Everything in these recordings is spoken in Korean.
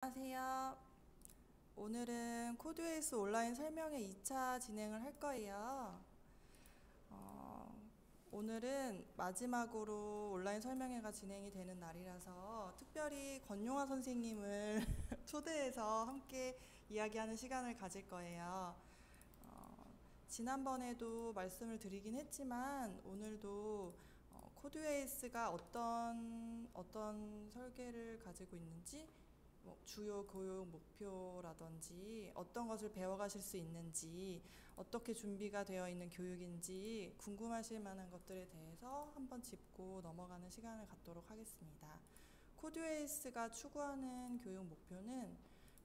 안녕하세요. 오늘은 코드웨이스 온라인 설명회 2차 진행을 할 거예요. 어, 오늘은 마지막으로 온라인 설명회가 진행이 되는 날이라서 특별히 권용화 선생님을 초대해서 함께 이야기하는 시간을 가질 거예요. 어, 지난번에도 말씀을 드리긴 했지만 오늘도 코드웨이스가 어떤 설계를 가지고 있는지, 주요 교육 목표라든지 어떤 것을 배워가실 수 있는지, 어떻게 준비가 되어 있는 교육인지 궁금하실 만한 것들에 대해서 한번 짚고 넘어가는 시간을 갖도록 하겠습니다. 코드웨이스가 추구하는 교육 목표는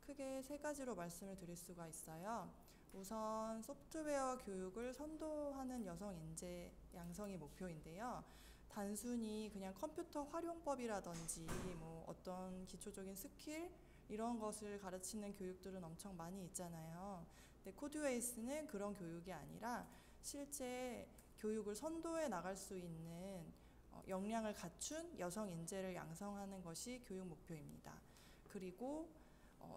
크게 세 가지로 말씀을 드릴 수가 있어요. 우선 소프트웨어 교육을 선도하는 여성 인재 양성이 목표인데요. 단순히 그냥 컴퓨터 활용법이라든지 어떤 기초적인 스킬 이런 것을 가르치는 교육들은 엄청 많이 있잖아요. 근데 코드웨이스는 그런 교육이 아니라 실제 교육을 선도해 나갈 수 있는 역량을 갖춘 여성 인재를 양성하는 것이 교육 목표입니다. 그리고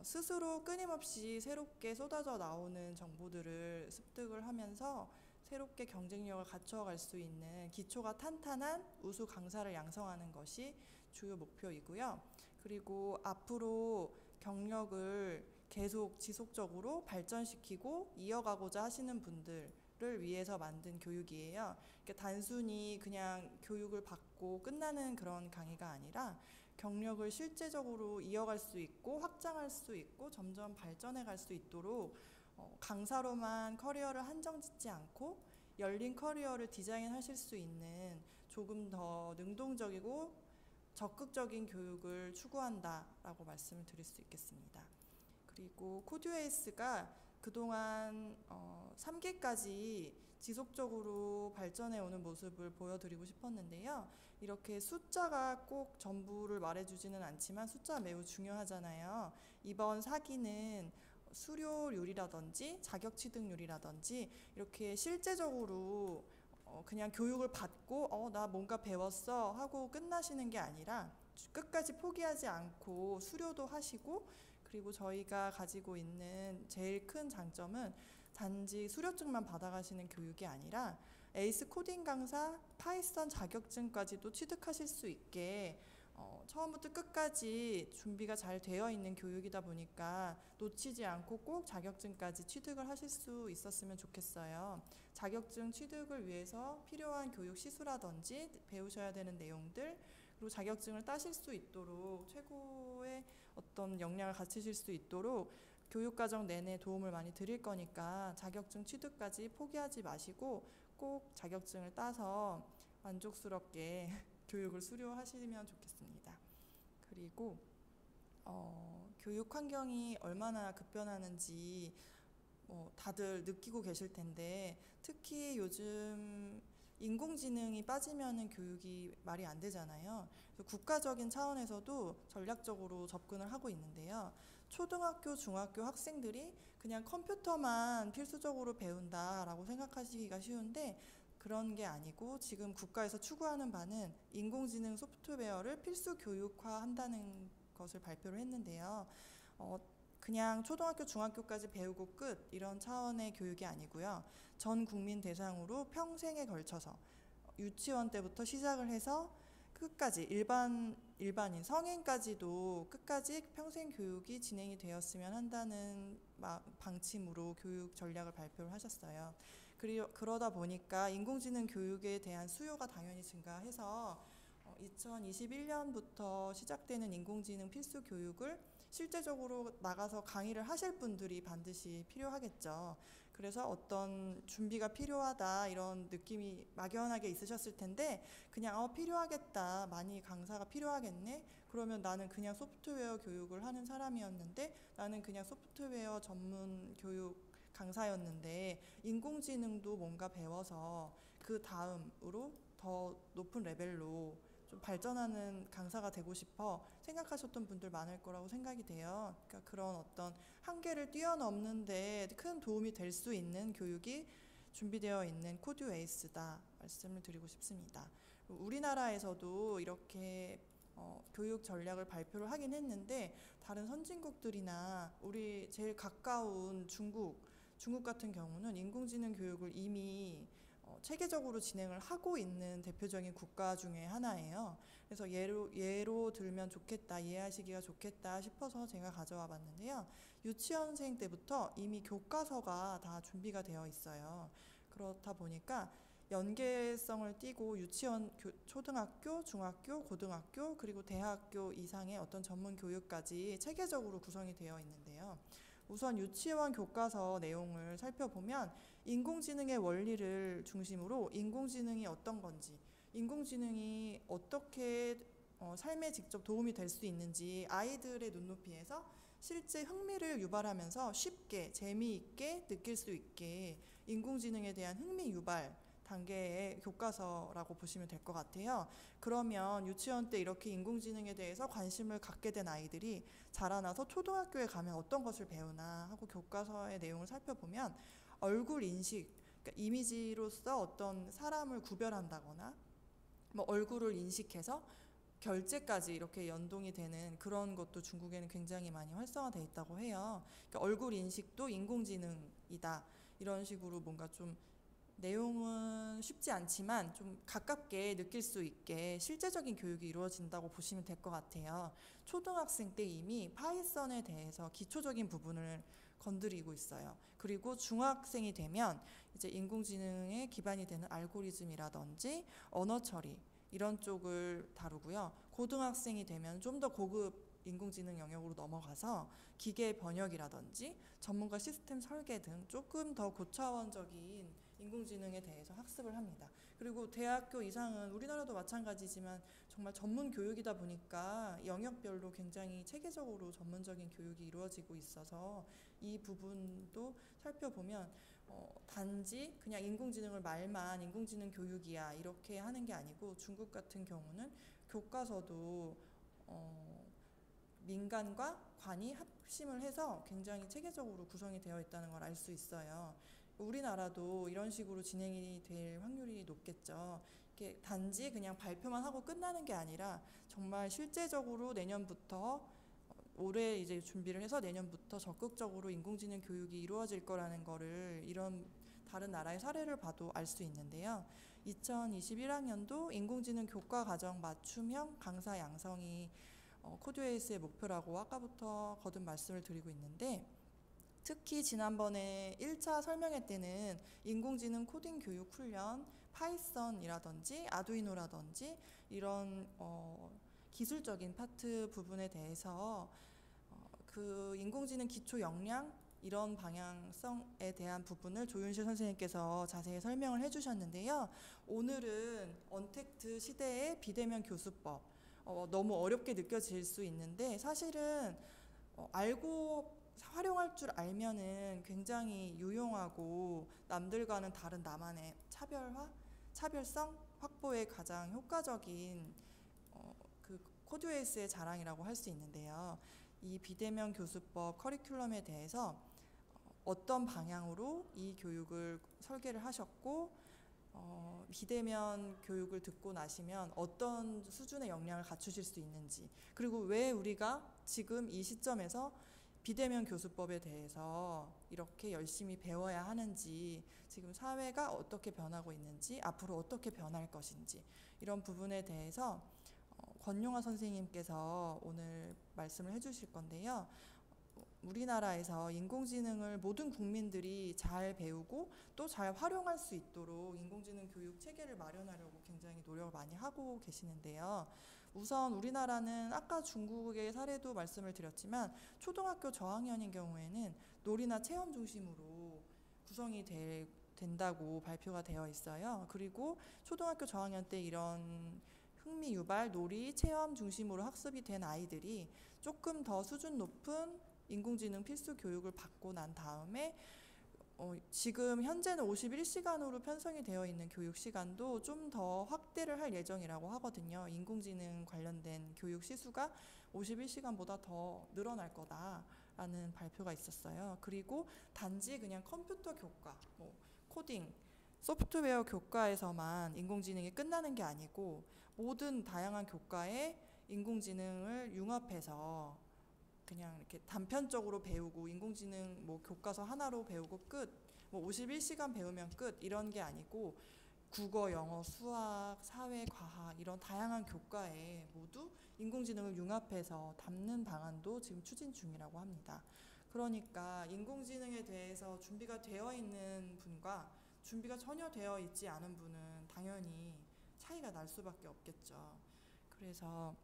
스스로 끊임없이 새롭게 쏟아져 나오는 정보들을 습득을 하면서 새롭게 경쟁력을 갖춰갈 수 있는 기초가 탄탄한 우수 강사를 양성하는 것이 주요 목표이고요. 그리고 앞으로 경력을 계속 지속적으로 발전시키고 이어가고자 하시는 분들을 위해서 만든 교육이에요. 그러니까 단순히 그냥 교육을 받고 끝나는 그런 강의가 아니라 경력을 실제적으로 이어갈 수 있고 확장할 수 있고 점점 발전해 갈 수 있도록 강사로만 커리어를 한정짓지 않고 열린 커리어를 디자인하실 수 있는 조금 더 능동적이고 적극적인 교육을 추구한다라고 말씀을 드릴 수 있겠습니다. 그리고 코드웨이스가 그동안 3기까지 지속적으로 발전해 오는 모습을 보여드리고 싶었는데요. 이렇게 숫자가 꼭 전부를 말해주지는 않지만 숫자 매우 중요하잖아요. 이번 4기는 수료율이라든지 자격 취득률이라든지 이렇게 실제적으로 그냥 교육을 받고 나 뭔가 배웠어 하고 끝나시는 게 아니라 끝까지 포기하지 않고 수료도 하시고, 그리고 저희가 가지고 있는 제일 큰 장점은 단지 수료증만 받아가시는 교육이 아니라 에이스 코딩 강사, 파이썬 자격증까지도 취득하실 수 있게 처음부터 끝까지 준비가 잘 되어 있는 교육이다 보니까 놓치지 않고 꼭 자격증까지 취득을 하실 수 있었으면 좋겠어요. 자격증 취득을 위해서 필요한 교육 시수라든지 배우셔야 되는 내용들, 그리고 자격증을 따실 수 있도록 최고의 어떤 역량을 갖추실 수 있도록 교육과정 내내 도움을 많이 드릴 거니까 자격증 취득까지 포기하지 마시고 꼭 자격증을 따서 만족스럽게 교육을 수료하시면 좋겠습니다. 그리고 교육 환경이 얼마나 급변하는지 다들 느끼고 계실 텐데, 특히 요즘 인공지능이 빠지면은 교육이 말이 안 되잖아요. 그래서 국가적인 차원에서도 전략적으로 접근을 하고 있는데요. 초등학교, 중학교 학생들이 그냥 컴퓨터만 필수적으로 배운다라고 생각하시기가 쉬운데 그런 게 아니고 지금 국가에서 추구하는 바는 인공지능 소프트웨어를 필수 교육화한다는 것을 발표를 했는데요. 그냥 초등학교, 중학교까지 배우고 끝 이런 차원의 교육이 아니고요. 전 국민 대상으로 평생에 걸쳐서 유치원 때부터 시작을 해서 끝까지 일반인 성인까지도 끝까지 평생 교육이 진행이 되었으면 한다는 방침으로 교육 전략을 발표를 하셨어요. 그러다 보니까 인공지능 교육에 대한 수요가 당연히 증가해서 2021년부터 시작되는 인공지능 필수 교육을 실제적으로 나가서 강의를 하실 분들이 반드시 필요하겠죠. 그래서 어떤 준비가 필요하다 이런 느낌이 막연하게 있으셨을 텐데 그냥 필요하겠다, 많이 강사가 필요하겠네, 그러면 나는 그냥 소프트웨어 교육을 하는 사람이었는데, 나는 그냥 소프트웨어 전문 교육 강사였는데 인공지능도 뭔가 배워서 그 다음으로 더 높은 레벨로 좀 발전하는 강사가 되고 싶어 생각하셨던 분들 많을 거라고 생각이 돼요. 그러니까 그런 어떤 한계를 뛰어넘는데 큰 도움이 될 수 있는 교육이 준비되어 있는 코드웨이스다 말씀을 드리고 싶습니다. 우리나라에서도 이렇게 교육 전략을 발표를 하긴 했는데 다른 선진국들이나 우리 제일 가까운 중국 같은 경우는 인공지능 교육을 이미 체계적으로 진행을 하고 있는 대표적인 국가 중에 하나예요. 그래서 예로 들면 좋겠다, 이해하시기가 좋겠다 싶어서 제가 가져와 봤는데요. 유치원생 때부터 이미 교과서가 다 준비가 되어 있어요. 그렇다 보니까 연계성을 띠고 유치원, 초등학교, 중학교, 고등학교, 그리고 대학교 이상의 어떤 전문 교육까지 체계적으로 구성이 되어 있는데요. 우선 유치원 교과서 내용을 살펴보면 인공지능의 원리를 중심으로 인공지능이 어떤 건지, 인공지능이 어떻게 삶에 직접 도움이 될 수 있는지 아이들의 눈높이에서 실제 흥미를 유발하면서 쉽게 재미있게 느낄 수 있게 인공지능에 대한 흥미 유발 단계의 교과서라고 보시면 될 것 같아요. 그러면 유치원 때 이렇게 인공지능에 대해서 관심을 갖게 된 아이들이 자라나서 초등학교에 가면 어떤 것을 배우나 하고 교과서의 내용을 살펴보면 얼굴 인식, 그러니까 이미지로서 어떤 사람을 구별한다거나 뭐 얼굴을 인식해서 결제까지 이렇게 연동이 되는 그런 것도 중국에는 굉장히 많이 활성화되어 있다고 해요. 그러니까 얼굴 인식도 인공지능이다. 이런 식으로 뭔가 좀 내용은 쉽지 않지만 좀 가깝게 느낄 수 있게 실제적인 교육이 이루어진다고 보시면 될 것 같아요. 초등학생 때 이미 파이썬에 대해서 기초적인 부분을 건드리고 있어요. 그리고 중학생이 되면 이제 인공지능에 기반이 되는 알고리즘이라든지 언어 처리 이런 쪽을 다루고요. 고등학생이 되면 좀 더 고급 인공지능 영역으로 넘어가서 기계 번역이라든지 전문가 시스템 설계 등 조금 더 고차원적인 인공지능에 대해서 학습을 합니다. 그리고 대학교 이상은 우리나라도 마찬가지지만 정말 전문 교육이다 보니까 영역별로 굉장히 체계적으로 전문적인 교육이 이루어지고 있어서 이 부분도 살펴보면 단지 그냥 인공지능을 말만 인공지능 교육이야 이렇게 하는 게 아니고 중국 같은 경우는 교과서도 민간과 관이 합심을 해서 굉장히 체계적으로 구성이 되어 있다는 걸 알 수 있어요. 우리나라도 이런 식으로 진행이 될 확률이 높겠죠. 이렇게 단지 그냥 발표만 하고 끝나는 게 아니라 정말 실제적으로 내년부터 올해 이제 준비를 해서 내년부터 적극적으로 인공지능 교육이 이루어질 거라는 거를 이런 다른 나라의 사례를 봐도 알 수 있는데요. 2021학년도 인공지능 교과 과정 맞춤형 강사 양성이 코드웨이스의 목표라고 아까부터 거듭 말씀을 드리고 있는데 특히 지난번에 1차 설명회 때는 인공지능 코딩 교육 훈련, 파이썬이라든지 아두이노라든지 이런 기술적인 파트 부분에 대해서 그 인공지능 기초 역량 이런 방향성에 대한 부분을 조윤실 선생님께서 자세히 설명을 해주셨는데요. 오늘은 언택트 시대의 비대면 교수법 너무 어렵게 느껴질 수 있는데 사실은 알고 활용할 줄 알면은 굉장히 유용하고 남들과는 다른 나만의 차별성 확보에 가장 효과적인 그 코드웨이스의 자랑이라고 할 수 있는데요. 이 비대면 교수법 커리큘럼에 대해서 어떤 방향으로 이 교육을 설계를 하셨고 비대면 교육을 듣고 나시면 어떤 수준의 역량을 갖추실 수 있는지 그리고 왜 우리가 지금 이 시점에서 비대면 교수법에 대해서 이렇게 열심히 배워야 하는지 지금 사회가 어떻게 변하고 있는지 앞으로 어떻게 변할 것인지 이런 부분에 대해서 권용화 선생님께서 오늘 말씀을 해주실 건데요. 우리나라에서 인공지능을 모든 국민들이 잘 배우고 또 잘 활용할 수 있도록 인공지능 교육 체계를 마련하려고 굉장히 노력을 많이 하고 계시는데요. 우선 우리나라는 아까 중국의 사례도 말씀을 드렸지만 초등학교 저학년인 경우에는 놀이나 체험 중심으로 구성이 된다고 발표가 되어 있어요. 그리고 초등학교 저학년 때 이런 흥미 유발, 놀이, 체험 중심으로 학습이 된 아이들이 조금 더 수준 높은 인공지능 필수 교육을 받고 난 다음에 지금 현재는 51시간으로 편성이 되어 있는 교육 시간도 좀 더 확대를 할 예정이라고 하거든요. 인공지능 관련된 교육 시수가 51시간보다 더 늘어날 거다라는 발표가 있었어요. 그리고 단지 그냥 컴퓨터 교과, 코딩, 소프트웨어 교과에서만 인공지능이 끝나는 게 아니고 모든 다양한 교과에 인공지능을 융합해서 그냥 이렇게 단편적으로 배우고 인공지능 뭐 교과서 하나로 배우고 끝, 뭐 51시간 배우면 끝 이런 게 아니고 국어, 영어, 수학, 사회, 과학 이런 다양한 교과에 모두 인공지능을 융합해서 담는 방안도 지금 추진 중이라고 합니다. 그러니까 인공지능에 대해서 준비가 되어 있는 분과 준비가 전혀 되어 있지 않은 분은 당연히 차이가 날 수밖에 없겠죠. 그래서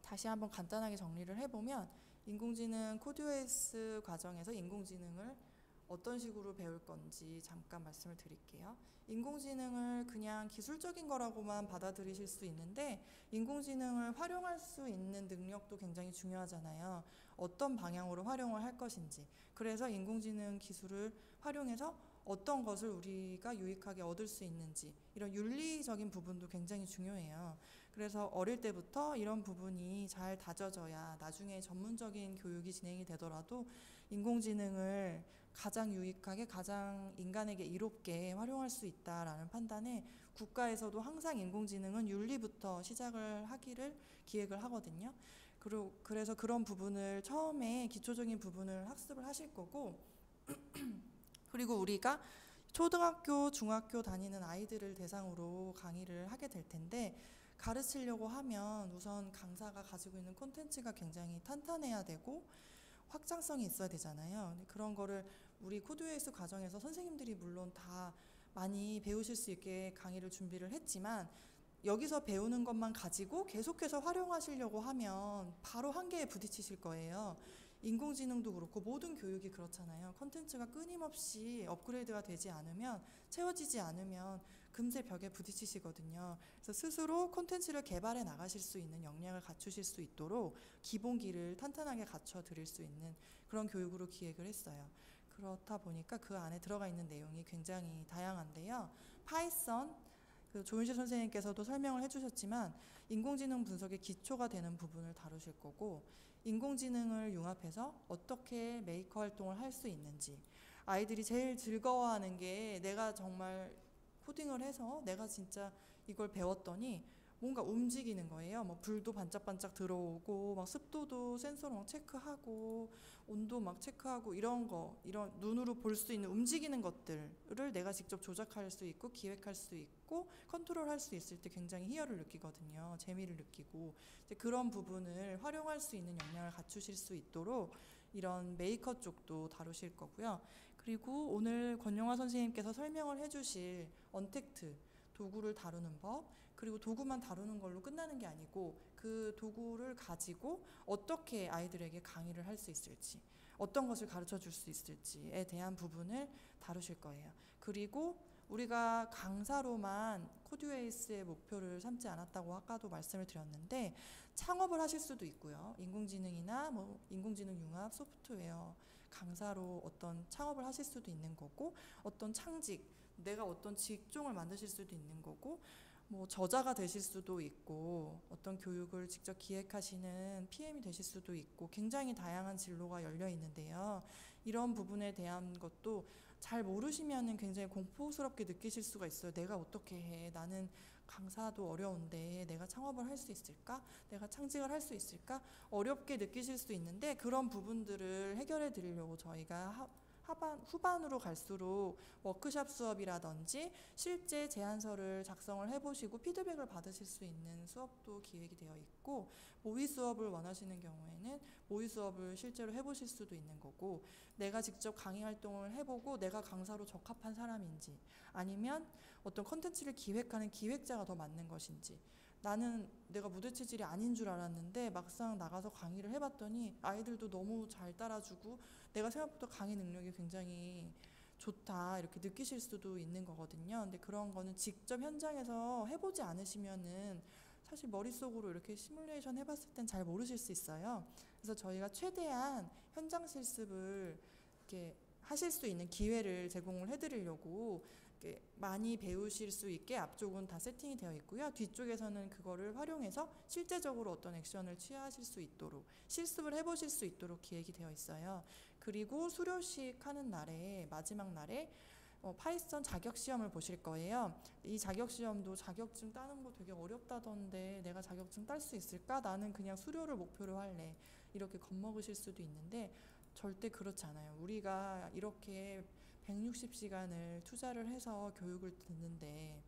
다시 한번 간단하게 정리를 해보면 인공지능 코드웨이스 과정에서 인공지능을 어떤 식으로 배울 건지 잠깐 말씀을 드릴게요. 인공지능을 그냥 기술적인 거라고만 받아들이실 수 있는데 인공지능을 활용할 수 있는 능력도 굉장히 중요하잖아요. 어떤 방향으로 활용을 할 것인지. 그래서 인공지능 기술을 활용해서 어떤 것을 우리가 유익하게 얻을 수 있는지 이런 윤리적인 부분도 굉장히 중요해요. 그래서 어릴 때부터 이런 부분이 잘 다져져야 나중에 전문적인 교육이 진행이 되더라도 인공지능을 가장 유익하게 가장 인간에게 이롭게 활용할 수 있다라는 판단에 국가에서도 항상 인공지능은 윤리부터 시작을 하기를 기획을 하거든요. 그래서 그런 부분을 처음에 기초적인 부분을 학습을 하실 거고 그리고 우리가 초등학교, 중학교 다니는 아이들을 대상으로 강의를 하게 될 텐데 가르치려고 하면 우선 강사가 가지고 있는 콘텐츠가 굉장히 탄탄해야 되고 확장성이 있어야 되잖아요. 그런 거를 우리 코드웨이스 과정에서 선생님들이 물론 다 많이 배우실 수 있게 강의를 준비를 했지만 여기서 배우는 것만 가지고 계속해서 활용하시려고 하면 바로 한계에 부딪히실 거예요. 인공지능도 그렇고 모든 교육이 그렇잖아요. 콘텐츠가 끊임없이 업그레이드가 되지 않으면 채워지지 않으면 금세 벽에 부딪히시거든요. 그래서 스스로 콘텐츠를 개발해 나가실 수 있는 역량을 갖추실 수 있도록 기본기를 탄탄하게 갖춰 드릴 수 있는 그런 교육으로 기획을 했어요. 그렇다 보니까 그 안에 들어가 있는 내용이 굉장히 다양한데요. 파이썬, 조윤실 선생님께서도 설명을 해주셨지만 인공지능 분석의 기초가 되는 부분을 다루실 거고 인공지능을 융합해서 어떻게 메이커 활동을 할 수 있는지 아이들이 제일 즐거워하는 게 내가 정말 코딩을 해서 내가 진짜 이걸 배웠더니 뭔가 움직이는 거예요. 뭐 불도 반짝반짝 들어오고 막 습도도 센서로 막 체크하고 온도 막 체크하고 이런 거 이런 눈으로 볼 수 있는 움직이는 것들을 내가 직접 조작할 수 있고 기획할 수 있고 컨트롤할 수 있을 때 굉장히 희열을 느끼거든요. 재미를 느끼고 이제 그런 부분을 활용할 수 있는 역량을 갖추실 수 있도록 이런 메이커 쪽도 다루실 거고요. 그리고 오늘 권영화 선생님께서 설명을 해주실 언택트 도구를 다루는 법 그리고 도구만 다루는 걸로 끝나는 게 아니고 그 도구를 가지고 어떻게 아이들에게 강의를 할 수 있을지 어떤 것을 가르쳐 줄 수 있을지에 대한 부분을 다루실 거예요. 그리고 우리가 강사로만 코드웨이스의 목표를 삼지 않았다고 아까도 말씀을 드렸는데 창업을 하실 수도 있고요. 인공지능이나 뭐 인공지능 융합 소프트웨어 강사로 어떤 창업을 하실 수도 있는 거고 어떤 창직 내가 어떤 직종을 만드실 수도 있는 거고 뭐 저자가 되실 수도 있고 어떤 교육을 직접 기획하시는 PM이 되실 수도 있고 굉장히 다양한 진로가 열려 있는데요. 이런 부분에 대한 것도 잘 모르시면은 굉장히 공포스럽게 느끼실 수가 있어요. 내가 어떻게 해? 나는 강사도 어려운데 내가 창업을 할 수 있을까? 내가 창직을 할 수 있을까? 어렵게 느끼실 수 있는데 그런 부분들을 해결해 드리려고 저희가 후반으로 갈수록 워크숍 수업이라든지 실제 제안서를 작성을 해보시고 피드백을 받으실 수 있는 수업도 기획이 되어 있고 모의 수업을 원하시는 경우에는 모의 수업을 실제로 해보실 수도 있는 거고 내가 직접 강의 활동을 해보고 내가 강사로 적합한 사람인지 아니면 어떤 컨텐츠를 기획하는 기획자가 더 맞는 것인지 나는 내가 무대 체질이 아닌 줄 알았는데 막상 나가서 강의를 해봤더니 아이들도 너무 잘 따라주고 내가 생각보다 강의 능력이 굉장히 좋다 이렇게 느끼실 수도 있는 거거든요. 근데 그런 거는 직접 현장에서 해보지 않으시면은 사실 머릿속으로 이렇게 시뮬레이션 해봤을 땐 잘 모르실 수 있어요. 그래서 저희가 최대한 현장 실습을 이렇게 하실 수 있는 기회를 제공을 해드리려고 많이 배우실 수 있게 앞쪽은 다 세팅이 되어 있고요. 뒤쪽에서는 그거를 활용해서 실제적으로 어떤 액션을 취하실 수 있도록 실습을 해보실 수 있도록 기획이 되어 있어요. 그리고 수료식 하는 날에 마지막 날에 파이썬 자격 시험을 보실 거예요. 이 자격 시험도 자격증 따는 거 되게 어렵다던데 내가 자격증 딸 수 있을까? 나는 그냥 수료를 목표로 할래. 이렇게 겁먹으실 수도 있는데 절대 그렇지 않아요. 우리가 이렇게 160시간을 투자를 해서 교육을 듣는데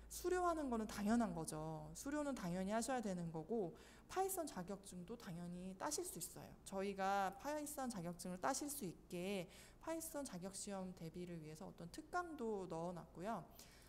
수료하는 거는 당연한 거죠. 수료는 당연히 하셔야 되는 거고 파이썬 자격증도 당연히 따실 수 있어요. 저희가 파이썬 자격증을 따실 수 있게 파이썬 자격시험 대비를 위해서 어떤 특강도 넣어놨고요.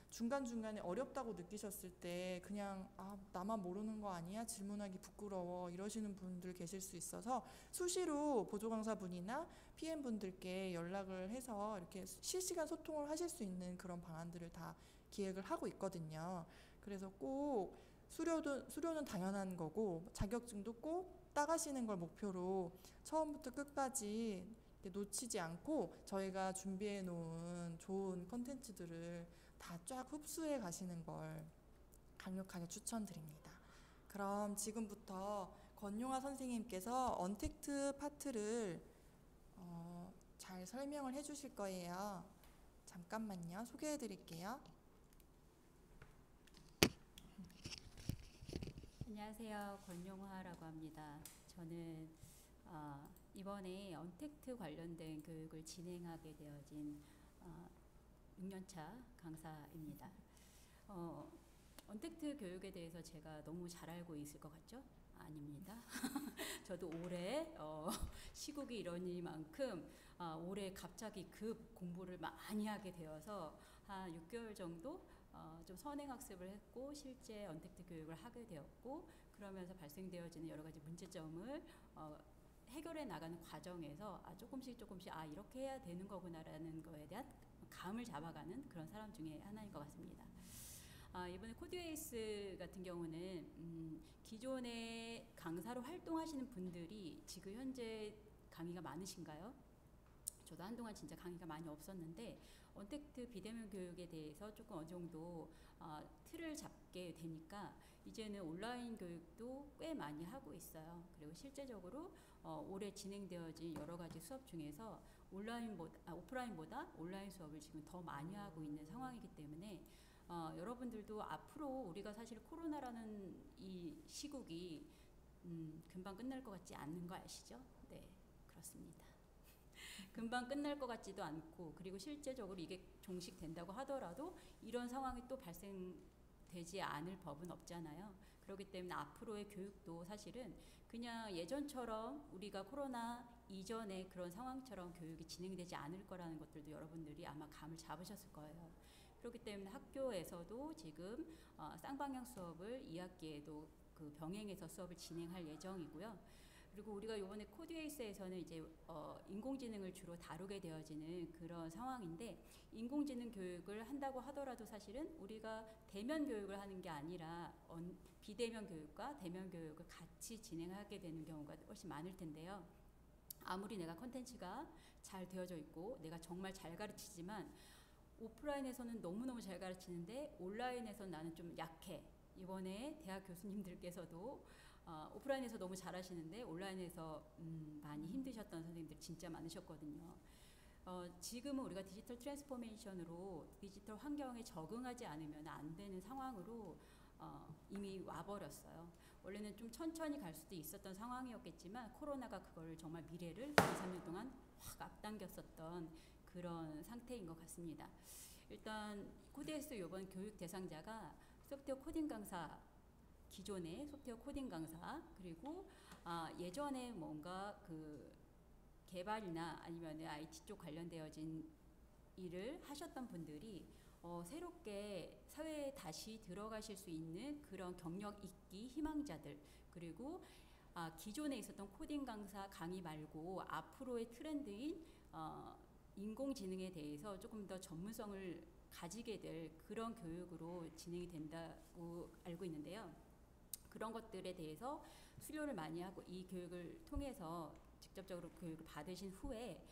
중간중간에 어렵다고 느끼셨을 때 그냥 나만 모르는 거 아니야? 질문하기 부끄러워 이러시는 분들 계실 수 있어서 수시로 보조강사분이나 PM분들께 연락을 해서 이렇게 실시간 소통을 하실 수 있는 그런 방안들을 다 기획을 하고 있거든요. 그래서 꼭 수료는 당연한 거고 자격증도 꼭 따가시는 걸 목표로 처음부터 끝까지 놓치지 않고 저희가 준비해 놓은 좋은 컨텐츠들을 다 쫙 흡수해 가시는 걸 강력하게 추천드립니다. 그럼 지금부터 권용아 선생님께서 언택트 파트를 잘 설명을 해 주실 거예요. 잠깐만요. 소개해 드릴게요. 안녕하세요. 권용화라고 합니다. 저는 이번에 언택트 관련된 교육을 진행하게 되어진 6년차 강사입니다. 언택트 교육에 대해서 제가 너무 잘 알고 있을 것 같죠? 아닙니다. 저도 올해 시국이 이러니만큼 올해 갑자기 급 공부를 많이 하게 되어서 한 6개월 정도 좀 선행학습을 했고 실제 언택트 교육을 하게 되었고 그러면서 발생되어지는 여러 가지 문제점을 해결해 나가는 과정에서 조금씩 이렇게 해야 되는 거구나라는 거에 대한 감을 잡아가는 그런 사람 중에 하나인 것 같습니다. 이번에 코드웨이스 같은 경우는 기존에 강사로 활동하시는 분들이 지금 현재 강의가 많으신가요? 저도 한동안 진짜 강의가 많이 없었는데 언택트 비대면 교육에 대해서 조금 어느 정도 틀을 잡게 되니까 이제는 온라인 교육도 꽤 많이 하고 있어요. 그리고 실제적으로 올해 진행되어진 여러 가지 수업 중에서 오프라인보다 온라인 수업을 지금 더 많이 하고 있는 상황이기 때문에 여러분들도 앞으로 우리가 사실 코로나라는 이 시국이 금방 끝날 것 같지 않는 거 아시죠? 네, 그렇습니다. 금방 끝날 것 같지도 않고 그리고 실제적으로 이게 종식된다고 하더라도 이런 상황이 또 발생되지 않을 법은 없잖아요. 그렇기 때문에 앞으로의 교육도 사실은 그냥 예전처럼 우리가 코로나 이전의 그런 상황처럼 교육이 진행되지 않을 거라는 것들도 여러분들이 아마 감을 잡으셨을 거예요. 그렇기 때문에 학교에서도 지금 쌍방향 수업을 2학기에도 그 병행해서 수업을 진행할 예정이고요. 그리고 우리가 이번에 코드웨이스에서는 이제 인공지능을 주로 다루게 되어지는 그런 상황인데 인공지능 교육을 한다고 하더라도 사실은 우리가 대면 교육을 하는 게 아니라 비대면 교육과 대면 교육을 같이 진행하게 되는 경우가 훨씬 많을 텐데요. 아무리 내가 컨텐츠가 잘 되어져 있고 내가 정말 잘 가르치지만 오프라인에서는 너무너무 잘 가르치는데 온라인에서는 나는 좀 약해. 이번에 대학 교수님들께서도 오프라인에서 너무 잘하시는데 온라인에서 많이 힘드셨던 선생님들 진짜 많으셨거든요. 지금은 우리가 디지털 트랜스포메이션으로 디지털 환경에 적응하지 않으면 안 되는 상황으로 이미 와버렸어요. 원래는 좀 천천히 갈 수도 있었던 상황이었겠지만 코로나가 그걸 정말 미래를 2, 3년 동안 확 앞당겼었던 그런 상태인 것 같습니다. 일단 코드웨이스 이번 교육 대상자가 소프트웨어 코딩 강사, 기존의 소프트웨어 코딩 강사 그리고 예전에 뭔가 그 개발이나 아니면 IT 쪽 관련되어진 일을 하셨던 분들이 새롭게 사회에 다시 들어가실 수 있는 그런 경력 있기 희망자들 그리고 기존에 있었던 코딩 강사 강의 말고 앞으로의 트렌드인 인공지능에 대해서 조금 더 전문성을 가지게 될 그런 교육으로 진행이 된다고 알고 있는데요. 그런 것들에 대해서 수료를 많이 하고 이 교육을 통해서 직접적으로 교육을 받으신 후에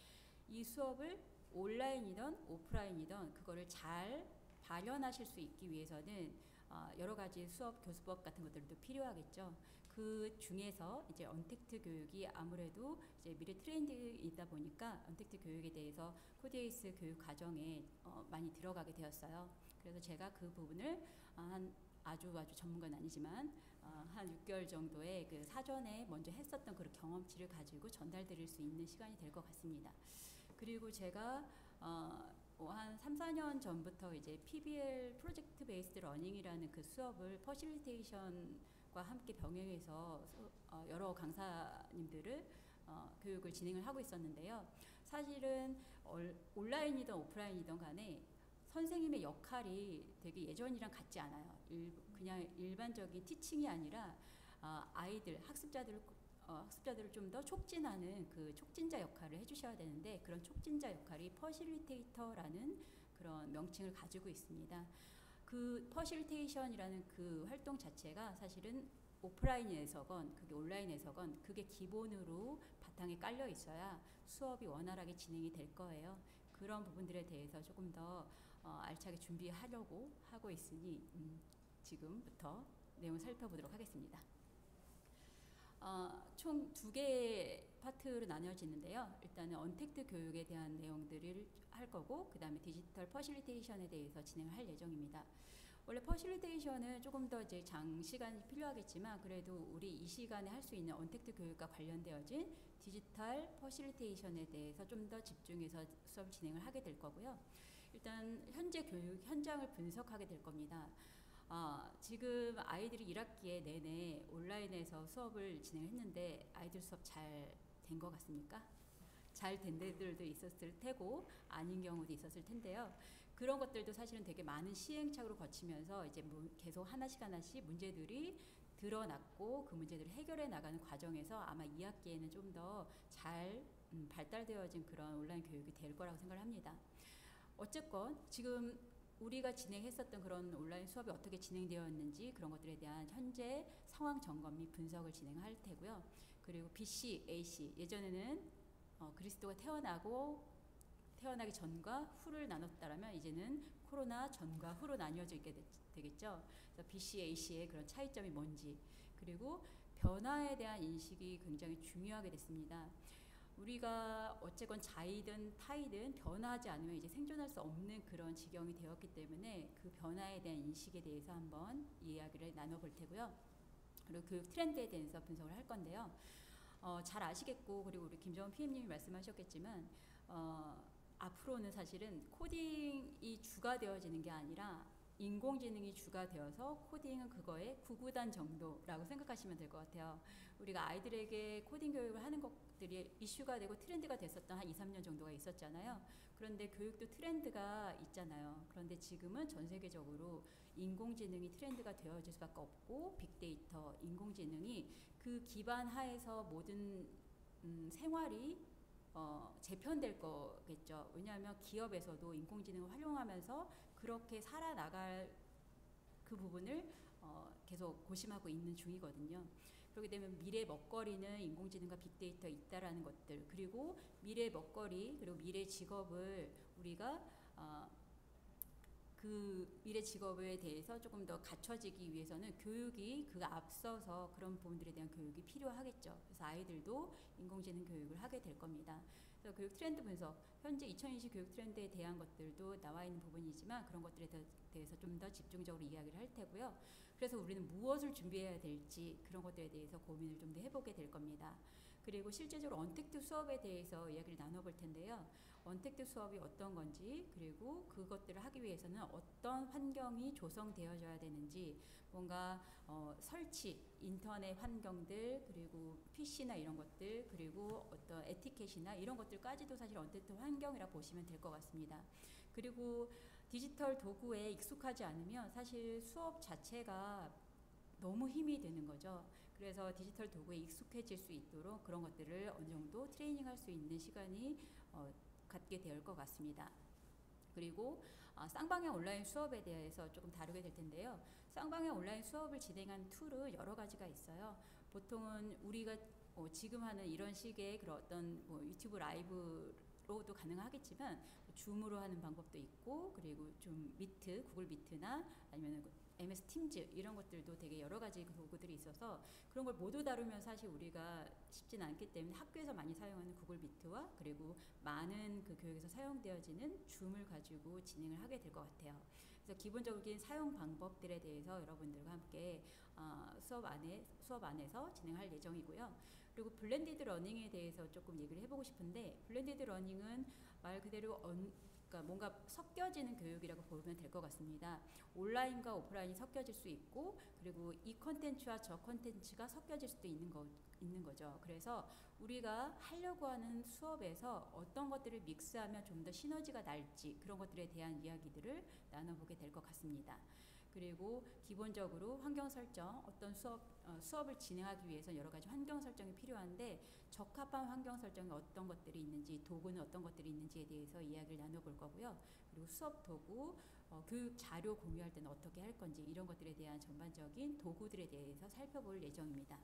이 수업을 온라인이든 오프라인이든 그거를 잘 발현하실 수 있기 위해서는 여러 가지 수업 교수법 같은 것들도 필요하겠죠. 그 중에서 이제 언택트 교육이 아무래도 이제 미래 트렌드이다 보니까 언택트 교육에 대해서 코드에이스 교육 과정에 많이 들어가게 되었어요. 그래서 제가 그 부분을 한 아주 전문가는 아니지만 한 6개월 정도의 그 사전에 먼저 했었던 그런 경험치를 가지고 전달드릴 수 있는 시간이 될 것 같습니다. 그리고 제가 한 3, 4년 전부터 이제 PBL 프로젝트 베이스드 러닝이라는 그 수업을 퍼실리테이션과 함께 병행해서 여러 강사님들을 교육을 진행을 하고 있었는데요. 사실은 온라인이든 오프라인이든 간에 선생님의 역할이 되게 예전이랑 같지 않아요. 그냥 일반적인 티칭이 아니라 아이들, 학습자들을 좀 더 촉진하는 그 촉진자 역할을 해주셔야 되는데 그런 촉진자 역할이 퍼실리테이터라는 그런 명칭을 가지고 있습니다. 그 퍼실리테이션이라는 그 활동 자체가 사실은 오프라인에서건 그게 온라인에서건 그게 기본으로 바탕에 깔려 있어야 수업이 원활하게 진행이 될 거예요. 그런 부분들에 대해서 조금 더 알차게 준비하려고 하고 있으니 지금부터 내용을 살펴보도록 하겠습니다. 총 2개의 파트로 나뉘어지는데요. 일단은 언택트 교육에 대한 내용들을 할 거고 그 다음에 디지털 퍼실리테이션에 대해서 진행을 할 예정입니다. 원래 퍼실리테이션은 조금 더 이제 장시간이 필요하겠지만 그래도 우리 이 시간에 할 수 있는 언택트 교육과 관련되어진 디지털 퍼실리테이션에 대해서 좀 더 집중해서 수업 진행을 하게 될 거고요. 일단 현재 교육 현장을 분석하게 될 겁니다. 지금 아이들이 1학기에 내내 온라인에서 수업을 진행했는데 아이들 수업 잘 된 것 같습니까? 잘 된 데들도 있었을 테고 아닌 경우도 있었을 텐데요. 그런 것들도 사실은 되게 많은 시행착오를 거치면서 이제 계속 하나씩 문제들이 드러났고 그 문제들을 해결해 나가는 과정에서 아마 2학기에는 좀 더 잘 발달되어진 그런 온라인 교육이 될 거라고 생각을 합니다. 어쨌건 지금 우리가 진행했었던 그런 온라인 수업이 어떻게 진행되었는지 그런 것들에 대한 현재 상황 점검 및 분석을 진행할 테고요. 그리고 BC, AC 예전에는 그리스도가 태어나기 전과 후를 나눴다라면 이제는 코로나 전과 후로 나뉘어져 있게 되겠죠. 그래서 BC, AC의 그런 차이점이 뭔지 그리고 변화에 대한 인식이 굉장히 중요하게 됐습니다. 우리가 어쨌건 자이든 타이든 변화하지 않으면 이제 생존할 수 없는 그런 지경이 되었기 때문에 그 변화에 대한 인식에 대해서 한번 이야기를 나눠볼 테고요. 그리고 교육 트렌드에 대해서 분석을 할 건데요. 잘 아시겠고 그리고 우리 김정은 PM님이 말씀하셨겠지만 앞으로는 사실은 코딩이 주가 되어지는 게 아니라 인공지능이 주가 되어서 코딩은 그거의 구구단 정도라고 생각하시면 될 것 같아요. 우리가 아이들에게 코딩 교육을 하는 것들이 이슈가 되고 트렌드가 됐었던 한 2, 3년 정도가 있었잖아요. 그런데 교육도 트렌드가 있잖아요. 그런데 지금은 전 세계적으로 인공지능이 트렌드가 되어질 수밖에 없고 빅데이터, 인공지능이 그 기반 하에서 모든 생활이 재편될 거겠죠. 왜냐하면 기업에서도 인공지능을 활용하면서 그렇게 살아나갈 그 부분을 계속 고심하고 있는 중이거든요. 그렇게 되면 미래 먹거리는 인공지능과 빅데이터에 있다라는 것들 그리고 미래 먹거리 그리고 미래 직업을 우리가 그 미래 직업에 대해서 조금 더 갖춰지기 위해서는 교육이 그 앞서서 그런 부분들에 대한 교육이 필요하겠죠. 그래서 아이들도 인공지능 교육을 하게 될 겁니다. 그래서 교육 트렌드 분석, 현재 2020 교육 트렌드에 대한 것들도 나와 있는 부분이지만 그런 것들에 대해서 좀 더 집중적으로 이야기를 할 테고요. 그래서 우리는 무엇을 준비해야 될지 그런 것들에 대해서 고민을 좀 더 해보게 될 겁니다. 그리고 실제적으로 언택트 수업에 대해서 이야기를 나눠볼 텐데요. 언택트 수업이 어떤 건지 그리고 그것들을 하기 위해서는 어떤 환경이 조성되어져야 되는지 뭔가 설치, 인터넷 환경들 그리고 PC나 이런 것들 그리고 어떤 에티켓이나 이런 것들까지도 사실 언택트 환경이라 보시면 될 것 같습니다. 그리고 디지털 도구에 익숙하지 않으면 사실 수업 자체가 너무 힘이 드는 거죠. 그래서 디지털 도구에 익숙해질 수 있도록 그런 것들을 어느 정도 트레이닝할 수 있는 시간이 갖게 될 것 같습니다. 그리고 쌍방향 온라인 수업에 대해서 조금 다루게 될 텐데요. 쌍방향 온라인 수업을 진행한 툴은 여러 가지가 있어요. 보통은 우리가 지금 하는 이런 식의 그런 어떤 유튜브 라이브로도 가능하겠지만 줌으로 하는 방법도 있고 그리고 좀 미트, 구글 미트나 아니면 MS 팀즈 이런 것들도 되게 여러 가지 도구들이 있어서 그런 걸 모두 다루면 사실 우리가 쉽진 않기 때문에 학교에서 많이 사용하는 구글 미트와 그리고 많은 그 교육에서 사용되어지는 줌을 가지고 진행을 하게 될 것 같아요. 그래서 기본적인 사용 방법들에 대해서 여러분들과 함께 수업 안에서 진행할 예정이고요. 그리고 블렌디드 러닝에 대해서 조금 얘기를 해보고 싶은데 블렌디드 러닝은 말 그대로 그러니까 뭔가 섞여지는 교육이라고 보면 될 것 같습니다. 온라인과 오프라인이 섞여질 수 있고 그리고 이 컨텐츠와 저 컨텐츠가 섞여질 수도 있는 거죠. 그래서 우리가 하려고 하는 수업에서 어떤 것들을 믹스하면 좀 더 시너지가 날지 그런 것들에 대한 이야기들을 나눠보게 될 것 같습니다. 그리고 기본적으로 환경 설정, 어떤 수업을 진행하기 위해서 여러 가지 환경 설정이 필요한데 적합한 환경 설정이 어떤 것들이 있는지, 도구는 어떤 것들이 있는지에 대해서 이야기를 나눠볼 거고요. 그리고 수업 도구, 교육 자료 공유할 때는 어떻게 할 건지 이런 것들에 대한 전반적인 도구들에 대해서 살펴볼 예정입니다.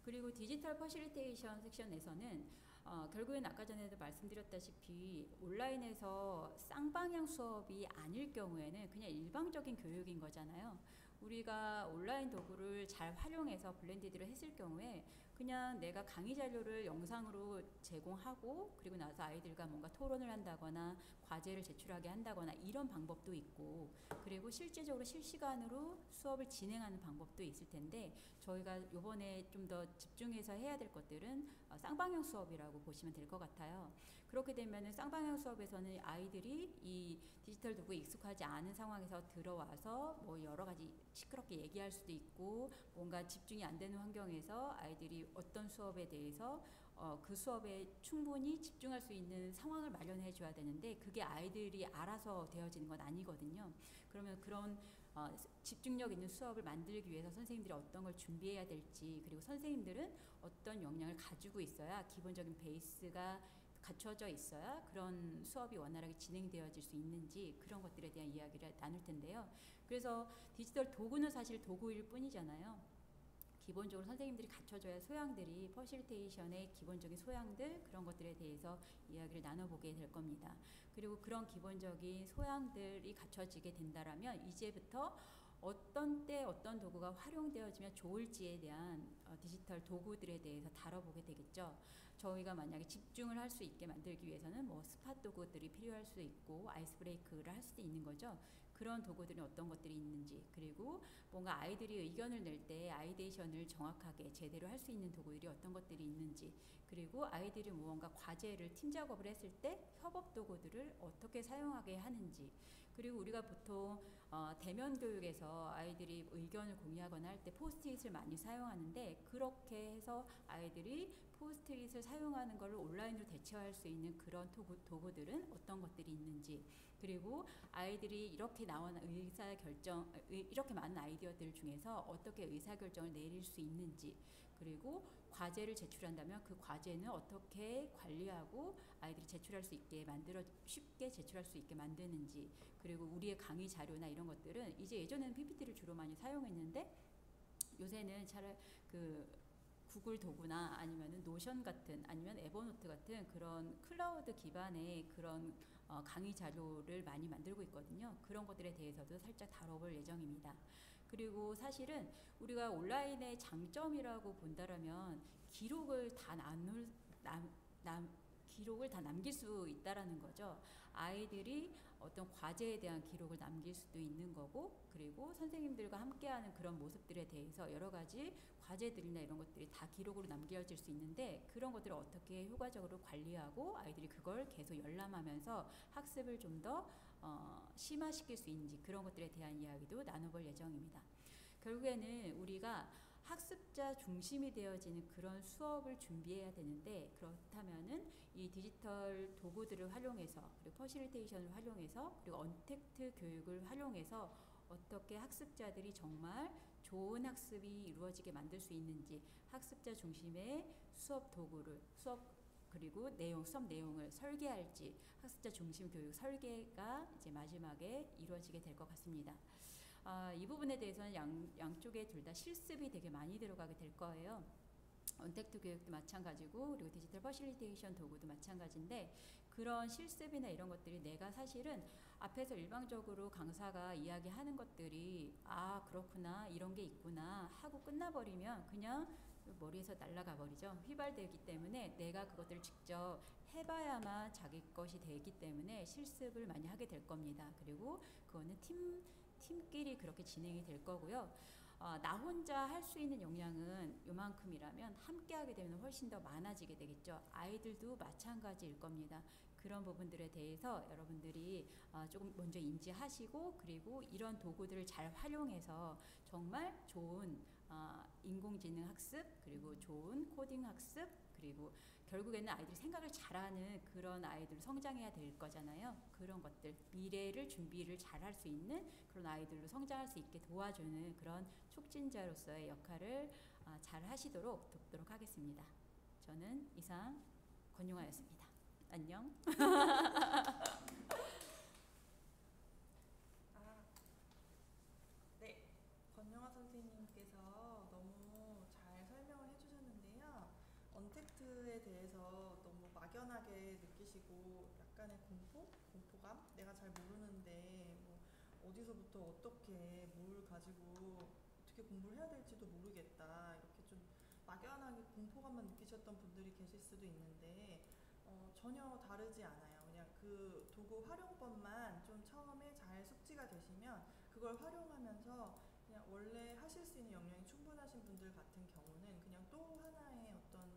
그리고 디지털 퍼실리테이션 섹션에서는 결국엔 아까 전에도 말씀드렸다시피 온라인에서 쌍방향 수업이 아닐 경우에는 그냥 일방적인 교육인 거잖아요. 우리가 온라인 도구를 잘 활용해서 블렌디드를 했을 경우에 그냥 내가 강의 자료를 영상으로 제공하고 그리고 나서 아이들과 뭔가 토론을 한다거나 과제를 제출하게 한다거나 이런 방법도 있고 그리고 실제적으로 실시간으로 수업을 진행하는 방법도 있을 텐데 저희가 이번에 좀 더 집중해서 해야 될 것들은 쌍방향 수업이라고 보시면 될 것 같아요. 그렇게 되면 쌍방향 수업에서는 아이들이 이 디지털 도구에 익숙하지 않은 상황에서 들어와서 뭐 여러 가지 시끄럽게 얘기할 수도 있고 뭔가 집중이 안 되는 환경에서 아이들이 어떤 수업에 대해서 그 수업에 충분히 집중할 수 있는 상황을 마련해 줘야 되는데 그게 아이들이 알아서 되어지는 건 아니거든요. 그러면 그런 집중력 있는 수업을 만들기 위해서 선생님들이 어떤 걸 준비해야 될지 그리고 선생님들은 어떤 역량을 가지고 있어야 기본적인 베이스가 갖춰져 있어야 그런 수업이 원활하게 진행되어질 수 있는지 그런 것들에 대한 이야기를 나눌 텐데요. 그래서 디지털 도구는 사실 도구일 뿐이잖아요. 기본적으로 선생님들이 갖춰줘야 소양들이 퍼실리테이션의 기본적인 소양들 그런 것들에 대해서 이야기를 나눠보게 될 겁니다. 그리고 그런 기본적인 소양들이 갖춰지게 된다라면 이제부터 어떤 때 어떤 도구가 활용되어지면 좋을지에 대한 디지털 도구들에 대해서 다뤄보게 되겠죠. 저희가 만약에 집중을 할 수 있게 만들기 위해서는 뭐 스팟 도구들이 필요할 수 있고 아이스 브레이크를 할 수도 있는 거죠. 그런 도구들이 어떤 것들이 있는지 그리고 뭔가 아이들이 의견을 낼 때 아이데이션을 정확하게 제대로 할 수 있는 도구들이 어떤 것들이 있는지 그리고 아이들이 무언가 과제를 팀 작업을 했을 때 협업 도구들을 어떻게 사용하게 하는지 그리고 우리가 보통 대면 교육에서 아이들이 의견을 공유하거나 할 때 포스트잇을 많이 사용하는데 그렇게 해서 아이들이 포스트잇을 사용하는 것을 온라인으로 대체할 수 있는 그런 도구들은 어떤 것들이 있는지 그리고 아이들이 이렇게 나온 이렇게 많은 아이디어들 중에서 어떻게 의사결정을 내릴 수 있는지 그리고 과제를 제출한다면 그 과제는 어떻게 관리하고 아이들이 제출할 수 있게 쉽게 제출할 수 있게 만드는지 그리고 우리의 강의 자료나 이런 것들은 이제 예전에는 PPT를 주로 많이 사용했는데 요새는 차라리 그 구글 도구나 아니면은 노션 같은 아니면 에버노트 같은 그런 클라우드 기반의 그런 강의 자료를 많이 만들고 있거든요. 그런 것들에 대해서도 살짝 다뤄볼 예정입니다. 그리고 사실은 우리가 온라인의 장점이라고 본다라면 기록을 다 남길 수 있다라는 거죠. 아이들이 어떤 과제에 대한 기록을 남길 수도 있는 거고 그리고 선생님들과 함께하는 그런 모습들에 대해서 여러 가지 과제들이나 이런 것들이 다 기록으로 남겨질 수 있는데 그런 것들을 어떻게 효과적으로 관리하고 아이들이 그걸 계속 열람하면서 학습을 좀 더 심화시킬 수 있는지 그런 것들에 대한 이야기도 나눠볼 예정입니다. 결국에는 우리가 학습자 중심이 되어지는 그런 수업을 준비해야 되는데 그렇다면은 이 디지털 도구들을 활용해서 그리고 퍼실리테이션을 활용해서 그리고 언택트 교육을 활용해서 어떻게 학습자들이 정말 좋은 학습이 이루어지게 만들 수 있는지 학습자 중심의 수업 도구를 그리고 수업 내용을 설계할지 학습자 중심 교육 설계가 이제 마지막에 이루어지게 될 것 같습니다. 이 부분에 대해서는 양쪽에 둘 다 실습이 되게 많이 들어가게 될 거예요. 언택트 교육도 마찬가지고 그리고 디지털 퍼실리테이션 도구도 마찬가지인데 그런 실습이나 이런 것들이 내가 사실은 앞에서 일방적으로 강사가 이야기하는 것들이 아 그렇구나 이런 게 있구나 하고 끝나버리면 그냥 머리에서 날아가 버리죠. 휘발되기 때문에 내가 그것들을 직접 해봐야만 자기 것이 되기 때문에 실습을 많이 하게 될 겁니다. 그리고 그거는 팀끼리 그렇게 진행이 될 거고요. 나 혼자 할 수 있는 역량은 요만큼이라면 함께 하게 되면 훨씬 더 많아지게 되겠죠. 아이들도 마찬가지일 겁니다. 그런 부분들에 대해서 여러분들이 조금 먼저 인지하시고 그리고 이런 도구들을 잘 활용해서 정말 좋은 인공지능 학습 그리고 좋은 코딩 학습 그리고 결국에는 아이들이 생각을 잘하는 그런 아이들로 성장해야 될 거잖아요. 그런 것들 미래를 준비를 잘할 수 있는 그런 아이들로 성장할 수 있게 도와주는 그런 촉진자로서의 역할을 잘 하시도록 돕도록 하겠습니다. 저는 이상 권용아였습니다. 안녕. 네, 권영아 선생님께서 너무 잘 설명을 해주셨는데요. 언택트에 대해서 너무 막연하게 느끼시고 약간의 공포감? 내가 잘 모르는데 뭐 어디서부터 어떻게 뭘 가지고 어떻게 공부를 해야 될지도 모르겠다. 이렇게 좀 막연하게 공포감만 느끼셨던 분들이 계실 수도 있는데 전혀 다르지 않아요. 그냥 그 도구 활용법만 좀 처음에 잘 숙지가 되시면 그걸 활용하면서 그냥 원래 하실 수 있는 역량이 충분하신 분들 같은 경우는 그냥 또 하나의 어떤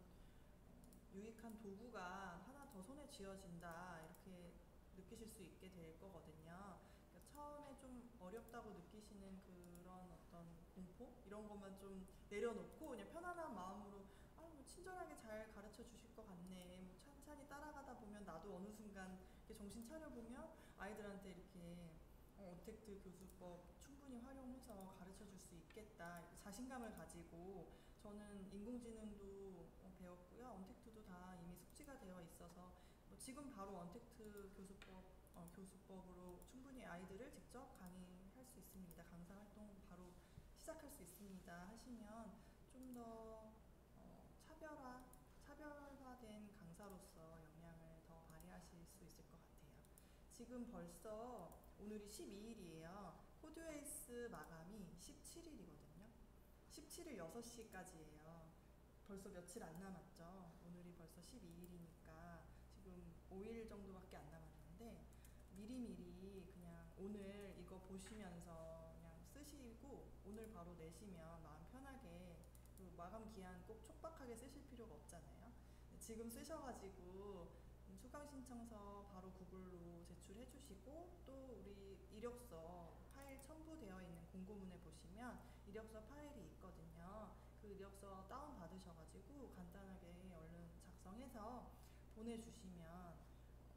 유익한 도구가 하나 더 손에 쥐어진다 이렇게 느끼실 수 있게 될 거거든요. 그러니까 처음에 좀 어렵다고 느끼시는 그런 어떤 공포 이런 것만 좀 내려놓고 그냥 편안한 마음으로 뭐 친절하게 잘 가르쳐 주실 것 같네. 뭐 찬찬히 따라가다 보면 나도 어느 순간 이렇게 정신 차려 보면 아이들한테 이렇게 언택트 교수법 충분히 활용해서 가르쳐 줄 수 있겠다. 자신감을 가지고 저는 인공지능도 배웠고요. 언택트도 다 이미 숙지가 되어 있어서 뭐 지금 바로 언택트 교수법으로 충분히 아이들을 직접 강의할 수 있습니다. 강사 활동 바로 시작할 수 있습니다. 하시면 좀 더 차별화된 강사로서 역량을 더 발휘하실 수 있을 것 같아요. 지금 벌써 오늘이 12일이에요. 코드웨이스 마감이 17일이거든요. 17일 6시까지예요. 벌써 며칠 안 남았죠. 오늘이 벌써 12일이니까 지금 5일 정도밖에 안 남았는데 미리미리 그냥 오늘 이거 보시면서 그냥 쓰시고 오늘 바로 내시면 마음 편하게 그 마감 기한 꼭 촉박하게 쓰실 필요가 없잖아요. 지금 쓰셔가지고 수강 신청서 바로 구글로 제출해 주시고 또 우리 이력서 파일 첨부되어 있는 공고문에 보시면 이력서 파일이 있거든요. 그 이력서 다운 받으셔가지고 간단하게 얼른 작성해서 보내주시면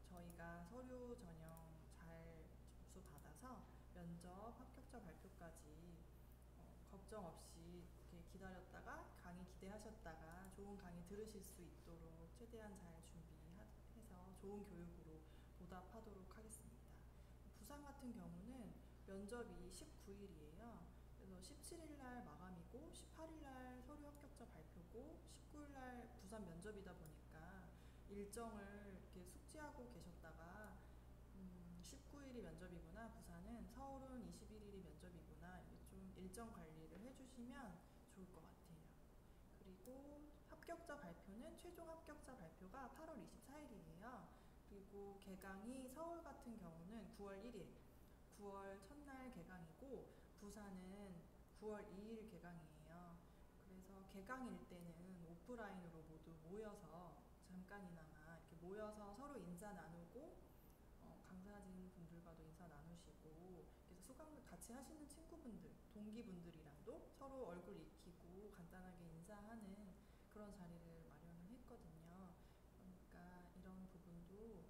저희가 서류 전형 잘 접수 받아서 면접 합격자 발표까지 걱정 없이 이렇게 기다렸다가 강의 기대하셨다가 좋은 강의 들으실 수 있도록 최대한 잘 준비해서 좋은 교육으로 보답하도록 하겠습니다. 부산 같은 경우는 면접이 19일이에요. 그래서 17일날 마감이고 18일날 서류 합격자 발표고 19일날 부산 면접이다 보니까 일정을 이렇게 숙지하고 계셨다가 19일이 면접이구나 부산은 서울은 21일이 면접이구나 이렇게 좀 일정 관리를 해주시면 좋을 것 같아요. 그리고 합격자 발표는 최종 합격자 발표가 8월 24일이에요. 그리고 개강이 서울 같은 경우는 9월 1일 9월 첫날 개강이고 부산은 9월 2일 개강이에요. 그래서 개강일 때는 오프라인으로 모두 모여서 잠깐이나마 이렇게 모여서 서로 인사 나누고 강사진 분들과도 인사 나누시고 그래서 수강 같이 하시는 친구분들, 동기분들이랑도 서로 얼굴 익히고 간단하게 인사하는 그런 자리를 마련을 했거든요. 그러니까 이런 부분도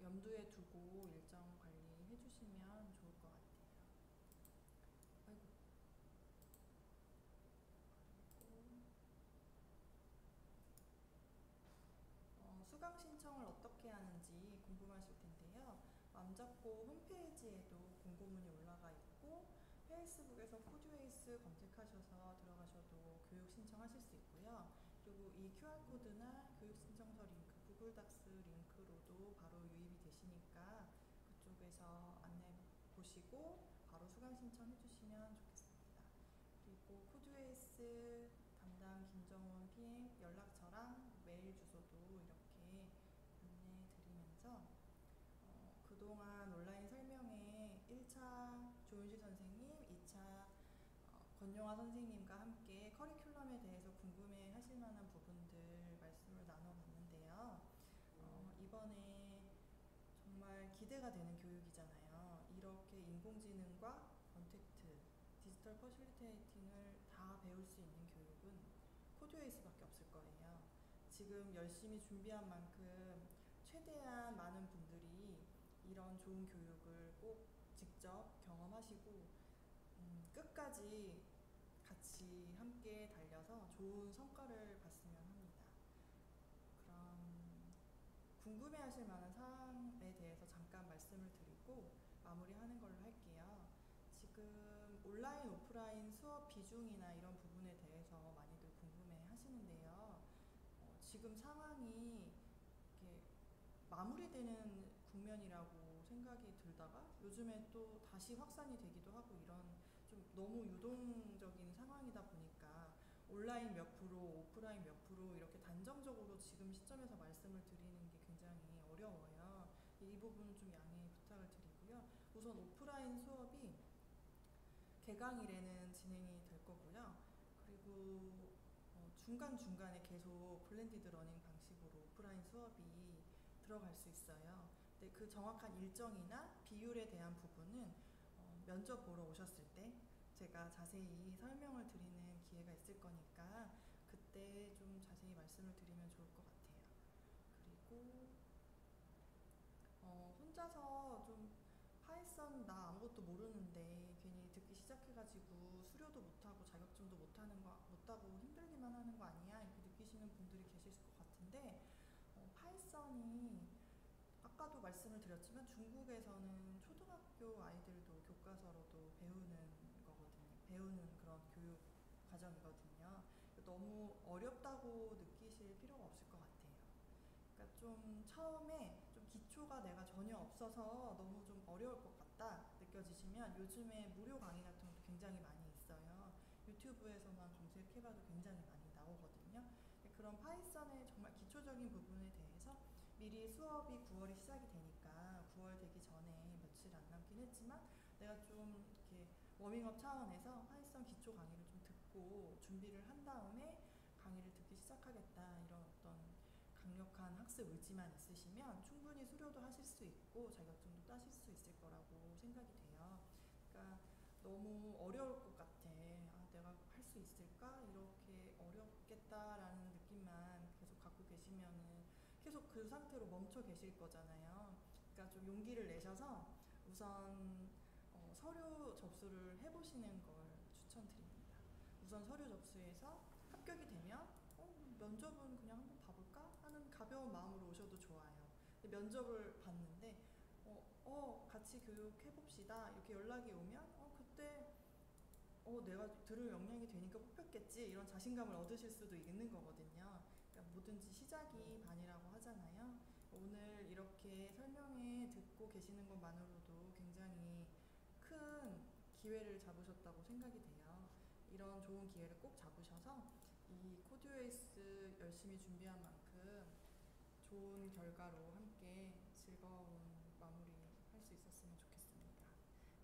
염두에 두고 일정 관리해 주시면 좋을 것 같아요. 아이고. 수강 신청을 어떻게 하는지 궁금하실 텐데요. 맘잡고 홈페이지에도 공고문이 올라가 있고 페이스북에서 코드웨이스 검색하셔서 들어가셔도 교육 신청하실 수 있고요. 그리고 그리고 이 QR코드나 교육신청서 링크, 구글 닥스 링크로도 바로 유입이 되시니까 그쪽에서 안내 보시고 바로 수강 신청해 주시면 좋겠습니다. 그리고 코드웨이스 담당 김정훈 PM 연락처랑 메일 주소도 이렇게 안내 드리면서 그동안 온라인 설명회 1차 조윤실 선생님, 2차 권용화 선생님과 함께 커리큘럼에 대해서 궁금해 하실 만한 부분들 말씀을 나눠봤는데요. 이번에 정말 기대가 되는 교육이잖아요. 이렇게 인공지능과 컨택트, 디지털 퍼실리테이팅을 다 배울 수 있는 교육은 코드웨이스밖에 없을 거예요. 지금 열심히 준비한 만큼 최대한 많은 분들이 이런 좋은 교육을 꼭 직접 경험하시고 끝까지 같이 함께 달려서 좋은 성과를 봤으면 합니다. 그럼 궁금해하실 만한 사항에 대해서 잠깐 말씀을 드리고 마무리하는 걸로 할게요. 지금 온라인, 오프라인 수업 비중이나 이런 부분에 대해서 많이들 궁금해 하시는데요. 지금 상황이 이렇게 마무리되는 국면이라고 생각이 들다가 요즘에 또 다시 확산이 되기도 하고 이런 좀 너무 유동적인 상황이다 보니까 온라인 몇 프로, 오프라인 몇 프로 이렇게 단정적으로 지금 시점에서 말씀을 드리는 게 굉장히 어려워요. 이 부분은 좀 양해 부탁을 드리고요. 우선 오프라인 수업이 개강일에는 진행이 될 거고요. 그리고 중간중간에 계속 블렌디드 러닝 방식으로 오프라인 수업이 들어갈 수 있어요. 근데 그 정확한 일정이나 비율에 대한 부분은 면접 보러 오셨을 때 제가 자세히 설명을 드리는 기회가 있을 거니까 그때 좀 자세히 말씀을 드리면 좋을 것 같아요. 그리고 혼자서 좀 파이썬 나 아무것도 모르는데 괜히 듣기 시작해가지고 수료도 못하고 자격증도 못하고 힘들기만 하는 거 아니야? 이렇게 느끼시는 분들이 계실 것 같은데 파이썬이 아까도 말씀을 드렸지만 중국에서는 초등학교 아이들도 교과서로도 배우는 거거든요. 배우는 그런 교육 과정이거든요. 너무 어렵다고 느끼실 필요가 없을 것 같아요. 그러니까 좀 처음에 좀 기초가 내가 전혀 없어서 너무 좀 어려울 것 같다 느껴지시면 요즘에 무료 강의 같은 것도 굉장히 많이 있어요. 유튜브에서만 검색해봐도 굉장히 많이 나오거든요. 그런 파이썬의 정말 기초적인 부분에 대해서 미리 수업이 9월이 시작이 되니까 9월 되기 전에 며칠 안 남긴 했지만 내가 좀 이렇게 워밍업 차원에서 파이썬 기초 강의를 좀 듣고 준비를 한 다음에 강의를 듣기 시작하겠다 이런 어떤 강력한 학습 의지만 있으시면 충분히 수료도 하실 수 있고 자격증도 따실 수 있을 거라고 생각이 돼요. 그러니까 너무 어려울 것 같아. 내가 할 수 있을까? 이렇게 어렵겠다라는 느낌만 계속 갖고 계시면은 계속 그 상태로 멈춰 계실 거잖아요. 그러니까 좀 용기를 내셔서 우선 서류 접수를 해보시는 걸 추천드립니다. 우선 서류 접수해서 합격이 되면 면접은 그냥 한번 봐볼까 하는 가벼운 마음으로 오셔도 좋아요. 근데 면접을 봤는데 같이 교육해봅시다 이렇게 연락이 오면 그때 내가 들을 역량이 되니까 뽑혔겠지 이런 자신감을 얻으실 수도 있는 거거든요. 그러니까 뭐든지 시작이 반이라고 하잖아요. 오늘 이렇게 설명회 듣고 계시는 것만으로도 굉장히 큰 기회를 잡으셨다고 생각이 돼요. 이런 좋은 기회를 꼭 잡으셔서 이 코드웨이스 열심히 준비한 만큼 좋은 결과로 함께 즐거운 마무리 할 수 있었으면 좋겠습니다.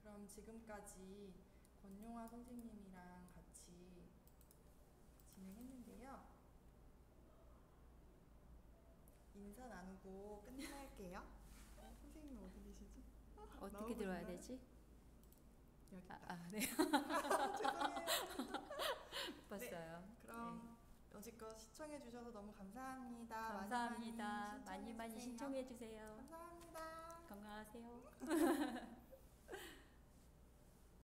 그럼 지금까지 권용화 선생님이랑 같이 진행했는데요. 인사 나누고 끝낼게요. 선생님 어디 계시지? 어떻게 들어야 되지? 여기 있다. 네. 죄송해요. 못 봤어요. 네, 그럼 여지껏 시청해 주셔서 너무 감사합니다. 감사합니다. 많이 많이 신청해 주세요. 감사합니다. 건강하세요.